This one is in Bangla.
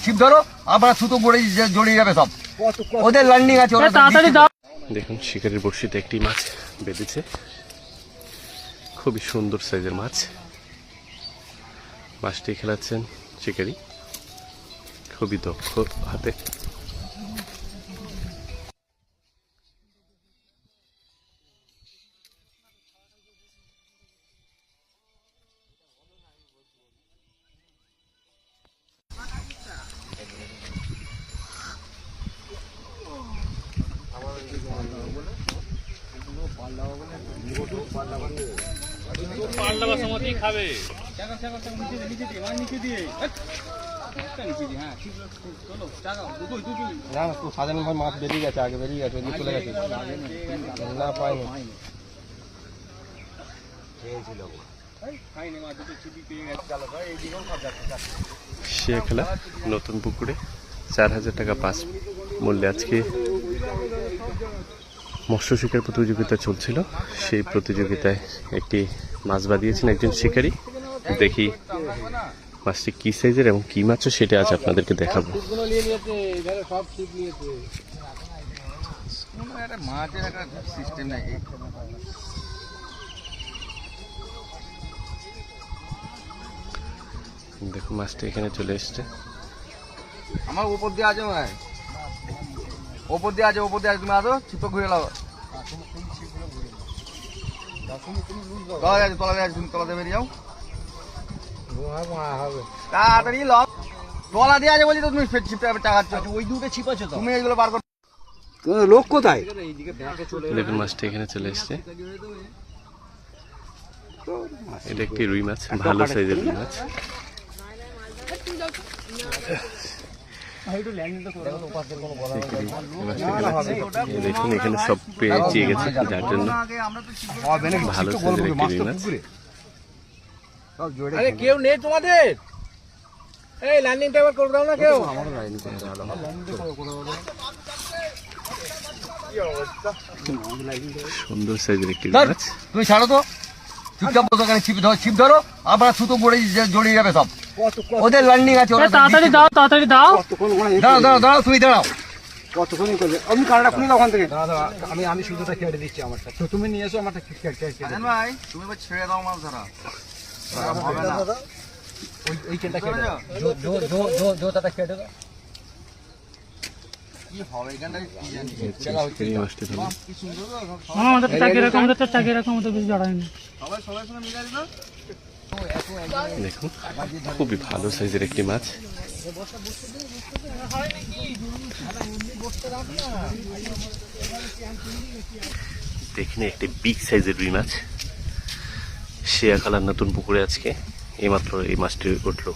ছিপ ধরো আবার ছুতো পড়ে জড়িয়ে যাবে সব, ওদের ল্যান্ডিং আছে। দেখুন শিকারির বড়শিতে একটি মাছ বেঁধেছে, খুবই সুন্দর সাইজের মাছ। মাছটি খেলাচ্ছেন শিকারি, খুবই দক্ষ হাতে। খাবে সাধারণ মাছ বেরিয়ে গেছে, আগে বেরিয়ে গেছে, চলে গেছে না পাইনি। সে খেলা নতুন পুকুরে 4000 টাকা পাস মূল্যে আজকে মৎস্য শিকার প্রতিযোগিতা চলছিল। সেই প্রতিযোগিতায় একটি মাছ বাঁধিয়েছেন একজন শিকারী। দেখি মাছটি কি সাইজের এবং কি মাছ সেটা আজ আপনাদেরকে দেখাবো। দেখো মাছটা এখানে চলে এসছে। আমার উপর দিয়ে আছে, ওপর দিয়ে আছে, ওপর দিয়ে আছে। তুমি আসো, ছিপ ঘুরে লাও। তলাতে বেরিয়ে যাও, তাড়াতাড়ি লও। তলা দিয়ে আছে বলছি তো, তুমি ছিপটা টাকাচ্ছ। ওই দুটো ছিপ আছে, তুমি এইগুলো বার করো। লোক কোথায়? দেখুন মাছটা এখানে চলে এসছে। এটা একটি রুই মাছ, ভালো সাইজের রুই মাছ। দেখুন এখানে সব পেয়ে গেছে, যার জন্য ভালো সাইজের একটি রুই মাছ। কেউ নেই তোমাদের? এই ল্যান্ডিংটা এবার করে দাও না কেউ। সুন্দর সাইজের একটি রুই মাছ। তুমি ছাড়ো তো, চুপচাপ বসো, ছিপ ধরো আবার ছুতো পড়ে জড়িয়ে যাবে সব, ওদের ল্যান্ডিং আছে। তাড়াতাড়ি দাও, তাড়াতাড়ি দাও। দাঁড়াও দাঁড়াও দাঁড়াও, তুমি দাঁড়াও। কতক্ষণ করবে? আমি কাঁটাটা খুলে ওখান থেকে। আমি শুধুটা কেটে দিচ্ছি আমারটা, তো তুমি নিয়ে এসো আমারটা ভাই। তুমি এবার ছেড়ে দাও মাছ ধরা, ওই চেনটা কেটে দাও, জোতাটা কেটে দাও। কি হবে এখানটা কি জানি। আমাদের টাকি রাখো, আমাদের টাকি রাখো, আমাদের বেশি জড়ায়নি। সবাই সঙ্গে মিলাই দিল। দেখুন খুবই ভালো সাইজের একটি মাছ। দেখুন একটি বিগ সাইজের রুই মাছ। শিয়াখালার নতুন পুকুরে আজকে এইমাত্র এই মাছটি উঠলো।